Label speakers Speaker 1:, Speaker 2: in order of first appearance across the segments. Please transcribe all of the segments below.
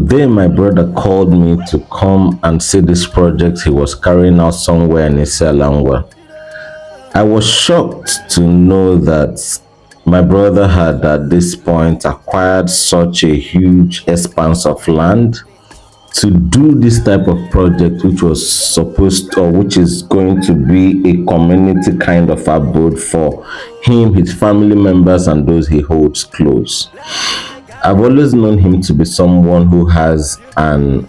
Speaker 1: Then my brother called me to come and see this project he was carrying out somewhere in Iselangwa. I was shocked to know that my brother had at this point acquired such a huge expanse of land to do this type of project, which was supposed or which is going to be a community kind of abode for him, his family members, and those he holds close. I've always known him to be someone who has an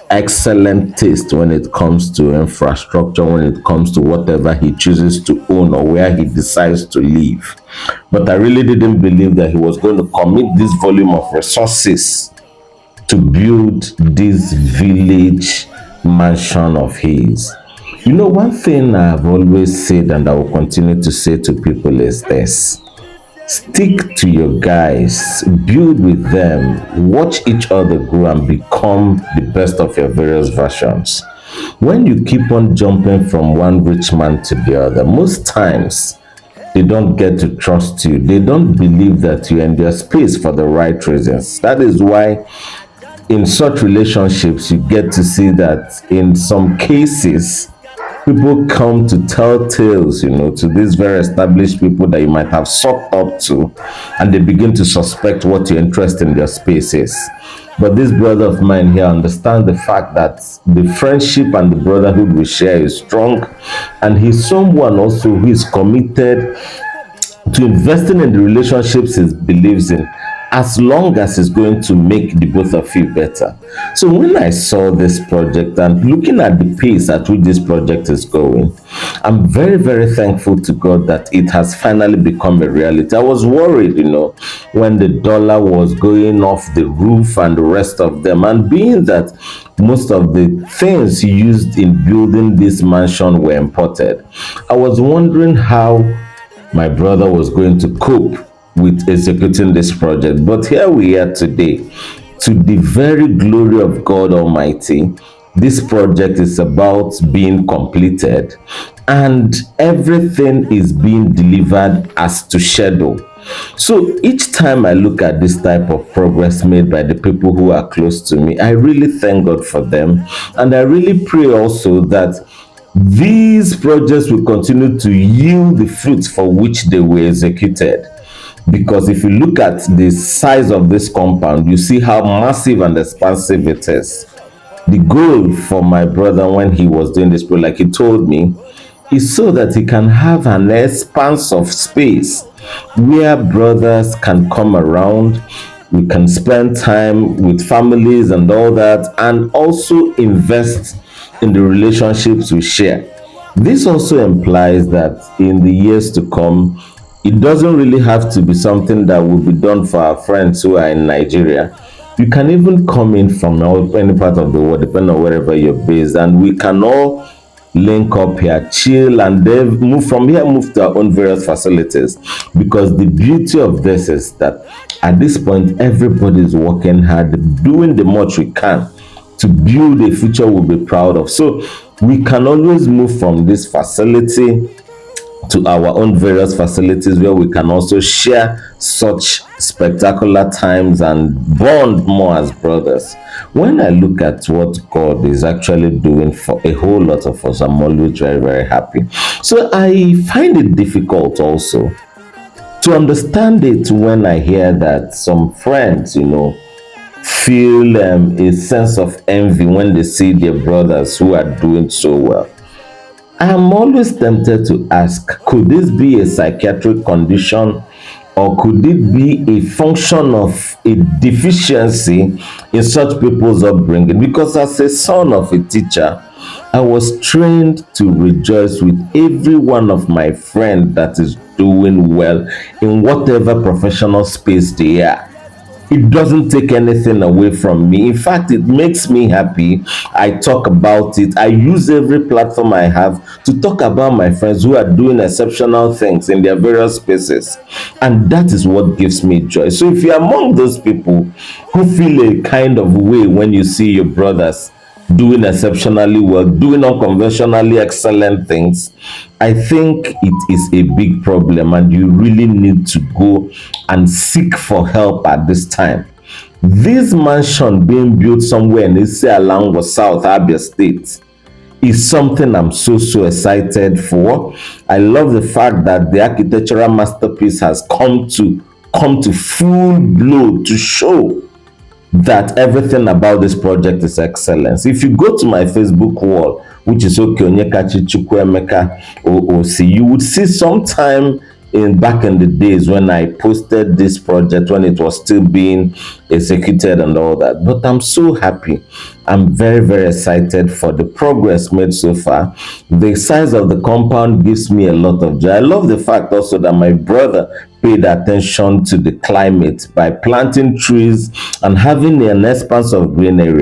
Speaker 1: excellent taste when it comes to infrastructure, when it comes to whatever he chooses to own or where he decides to live. But I really didn't believe that he was going to commit this volume of resources to build this village mansion of his. You know, one thing I've always said and I will continue to say to people is this: stick to your guys, build with them, watch each other grow and become the best of your various versions. When you keep on jumping from one rich man to the other, most times they don't get to trust you. They don't believe that you're in their space for the right reasons. That is why in such relationships, you get to see that in some cases, people come to tell tales, to these very established people that you might have sucked up to, and they begin to suspect what your interest in their space is. But this brother of mine here understands the fact that the friendship and the brotherhood we share is strong, and he's someone also who is committed to investing in the relationships he believes in, as long as it's going to make the both of you better. So when I saw this project and looking at the pace at which this project is going, I'm very, very thankful to God that it has finally become a reality. I was worried, when the dollar was going off the roof and the rest of them, and being that most of the things used in building this mansion were imported, I was wondering how my brother was going to cope with executing this project. But here we are today. To the very glory of God Almighty, this project is about being completed and everything is being delivered as to schedule. So each time I look at this type of progress made by the people who are close to me, I really thank God for them. And I really pray also that these projects will continue to yield the fruits for which they were executed. Because if you look at the size of this compound, you see how massive and expansive it is. The goal for my brother when he was doing this project, like he told me, is so that he can have an expanse of space where brothers can come around, we can spend time with families and all that, and also invest in the relationships we share. This also implies that in the years to come, it doesn't really have to be something that will be done for our friends who are in Nigeria. You can even come in from any part of the world, depending on wherever you're based, and we can all link up here, chill, and then move from here, move to our own various facilities. Because the beauty of this is that at this point, everybody is working hard, doing the much we can to build a future we'll be proud of. So we can always move from this facility to our own various facilities where we can also share such spectacular times and bond more as brothers. When I look at what God is actually doing for a whole lot of us, I'm always very, very happy. So I find it difficult also to understand it when I hear that some friends, feel a sense of envy when they see their brothers who are doing so well. I'm always tempted to ask, could this be a psychiatric condition or could it be a function of a deficiency in such people's upbringing? Because as a son of a teacher, I was trained to rejoice with every one of my friends that is doing well in whatever professional space they are. It doesn't take anything away from me. In fact, it makes me happy. I talk about it. I use every platform I have to talk about my friends who are doing exceptional things in their various spaces. And that is what gives me joy. So if you're among those people who feel a kind of way when you see your brothers doing exceptionally well, doing unconventionally excellent things, I think it is a big problem and you really need to go and seek for help at this time. This mansion being built somewhere in Isialango, South Abia State, is something I'm so excited for. I love the fact that the architectural masterpiece has come to full blow to show that everything about this project is excellence. If you go to my Facebook wall, which is Okeonyekachi Chukwuemeka OOC, you would see sometime in back in the days when I posted this project, when it was still being executed and all that. But I'm so happy. I'm very excited for the progress made so far. The size of the compound gives me a lot of joy. I love the fact also that my brother paid attention to the climate by planting trees and having an expanse of green area.